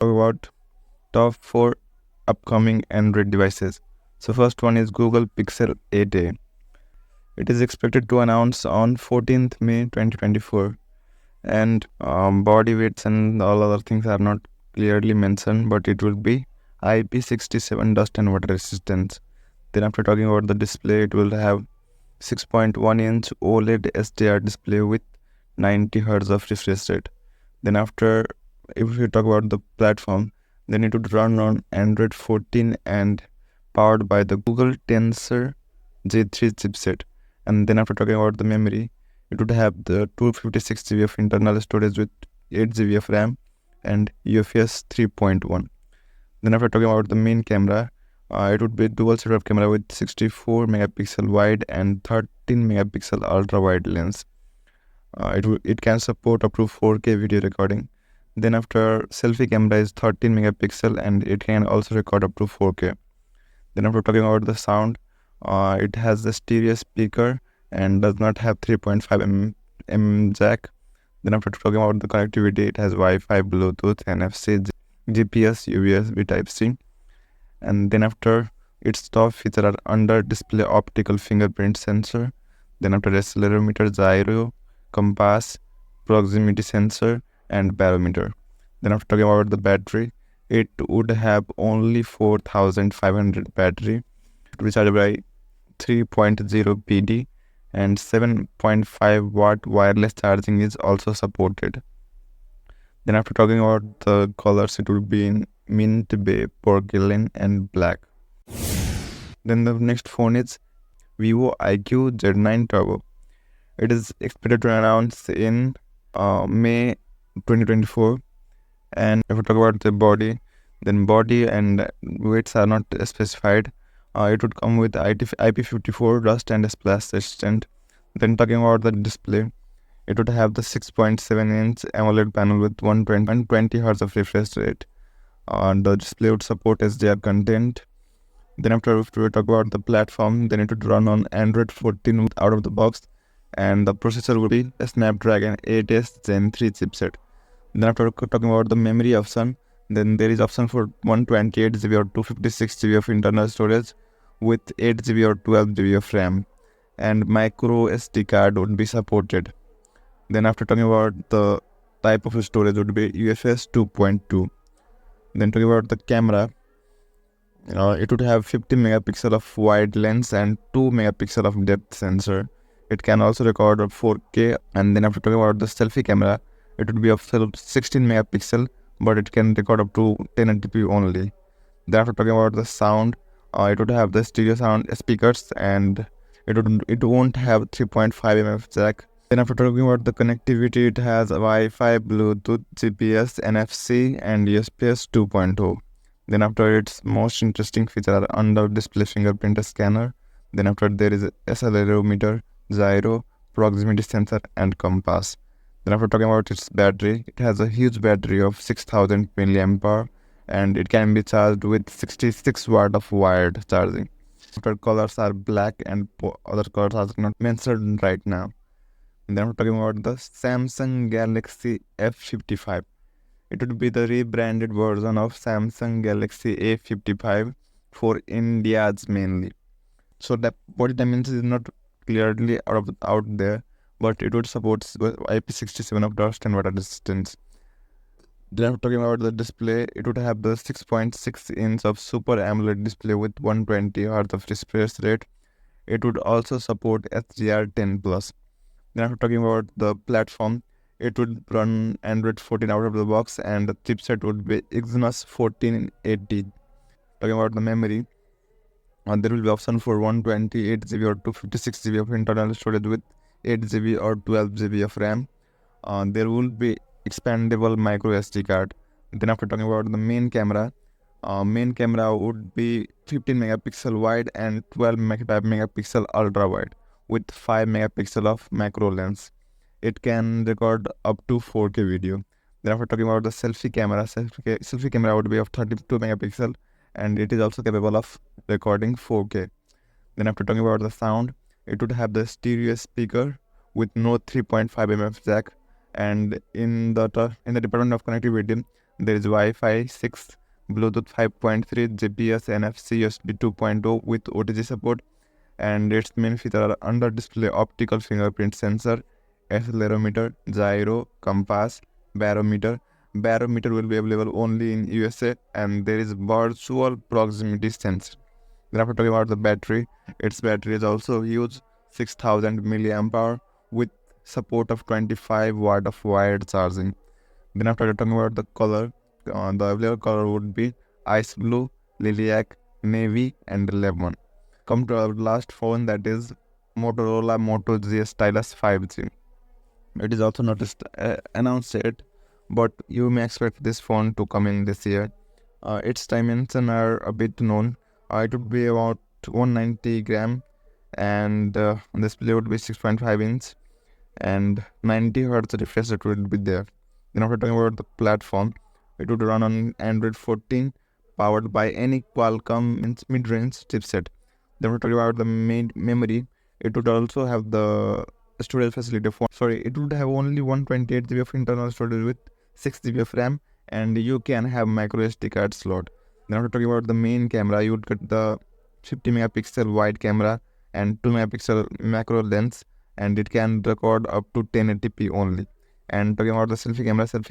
Talk about top 4 upcoming Android devices. So first one is Google Pixel 8a. It is expected to announce on 14th May 2024, and body weights and all other things are not clearly mentioned, but it will be IP67 dust and water resistance. Then after talking about the display, it will have 6.1-inch OLED HDR display with 90 Hz of refresh rate. Then after, if we talk about the platform, then it would run on Android 14 and powered by the Google Tensor G3 chipset. And then after talking about the memory, it would have the 256 GB of internal storage with 8 GB of RAM and UFS 3.1. Then after talking about the main camera, it would be dual setup camera with 64 megapixel wide and 13 megapixel ultra wide lens. It can support up to 4K video recording. Then after, selfie camera is 13 megapixel and it can also record up to 4K. Then after talking about the sound, it has the stereo speaker and does not have 3.5 mm jack. Then after talking about the connectivity, it has Wi-Fi, Bluetooth, NFC, GPS, USB Type-C. And then after, its top feature are under display optical fingerprint sensor. Then after, accelerometer, gyro, compass, proximity sensor, and barometer. Then after talking about the battery, it would have only 4500 battery, rechargeable by 3.0 PD, and 7.5 watt wireless charging is also supported. Then after talking about the colors, it would be in mint, beige, porcelain, and black. Then the next phone is Vivo iQoo Z9 Turbo. It is expected to announce in May 2024. And if we talk about the body, then body and weights are not specified. It would come with IP54 dust and splash resistant. Then talking about the display, it would have the 6.7-inch AMOLED panel with 120 Hz of refresh rate. The display would support HDR content. Then after, if we talk about the platform, then it would run on Android 14 out of the box, and the processor would be a Snapdragon 8s Gen 3 chipset. Then after talking about the memory option, then there is option for 128 GB or 256 GB of internal storage with 8 GB or 12 GB of RAM, and micro SD card would be supported. Then after talking about the type of storage, would be UFS 2.2. Then talking about the camera, it would have 50 megapixel of wide lens and 2 megapixel of depth sensor. It can also record 4K. And then after talking about the selfie camera, it would be of 16 megapixel, but it can record up to 1080p only. Then after talking about the sound, it would have the stereo sound speakers, and it won't have 3.5 mm jack. Then after talking about the connectivity, it has Wi-Fi, Bluetooth, GPS, NFC, and USB 2.0. Then after, its most interesting feature are under display fingerprint scanner. Then after, there is accelerometer, gyro, proximity sensor, and compass. Then after talking about its battery, it has a huge battery of 6000 mAh, and it can be charged with 66 watt of wired charging. After, colors are black and other colors are not mentioned right now. And then we're talking about the Samsung Galaxy F55. It would be the rebranded version of Samsung Galaxy A55 for India's mainly. So the body dimensions is not clearly out there, but it would support IP67 of dust and water resistance. Then talking about the display, it would have the 6.6-inch of Super AMOLED display with 120 Hz of refresh rate. It would also support HDR10 Plus. Then after talking about the platform, it would run Android 14 out of the box, and the chipset would be Exynos 1480. Talking about the memory, there will be option for 128 GB or 256 GB of internal storage with 8 GB or 12 GB of RAM. There will be expandable micro SD card. Then after talking about the main camera would be 15 megapixel wide and 12 megapixel ultra wide with 5 megapixel of macro lens. It can record up to 4K video. Then after talking about the selfie camera would be of 32 megapixel, and it is also capable of recording 4K. Then after talking about the sound, it would have the stereo speaker with no 3.5 mm jack. And in the department of connectivity, There is Wi-Fi 6, Bluetooth 5.3, GPS, NFC, USB 2.0 with OTG support, and its main features are under-display optical fingerprint sensor, accelerometer, gyro, compass, barometer. Barometer will be available only in USA, and there is virtual proximity sensor. Then after talking about the battery, its battery is also huge, 6000 milliamp hour with support of 25 watt of wired charging. Then after talking about the color, the available color would be ice blue, lilac, navy, and lemon. Come to our last phone, that is Motorola Moto G Stylus 5G. It is also not announced yet, but you may expect this phone to come in this year. Its dimensions are a bit known. It would be about 190 gram, and the display would be 6.5 inch, and 90 hertz refresh rate would be there. Then after talking about the platform, it would run on Android 14, powered by any Qualcomm mid-range chipset. Then we're talking about the main memory. It would also have the storage facility for, it would have only 128 GB of internal storage with 6 GB of RAM, and you can have micro SD card slot. Then after talking about the main camera, you would get the 50 megapixel wide camera and 2 megapixel macro lens, and it can record up to 1080p only. And talking about the selfie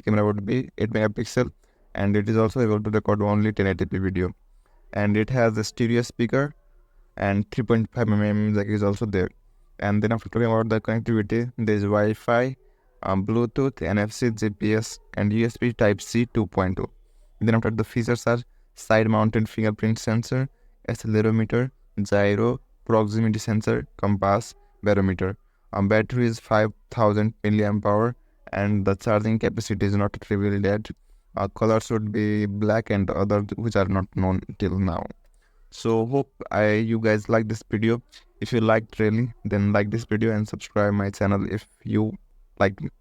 camera would be 8 megapixel, and it is also able to record only 1080p video. And it has a stereo speaker, and 3.5 mm jack is also there. And then after talking about the connectivity, there is Wi-Fi, Bluetooth, NFC, GPS, and USB Type-C 2.0. Then after the features are side-mounted fingerprint sensor, accelerometer, gyro, proximity sensor, compass, barometer. Battery is 5000 milliamp hour, and the charging capacity is not revealed yet. Colors would be black and other which are not known till now. So hope you guys like this video. If you liked really, then like this video and subscribe my channel if you like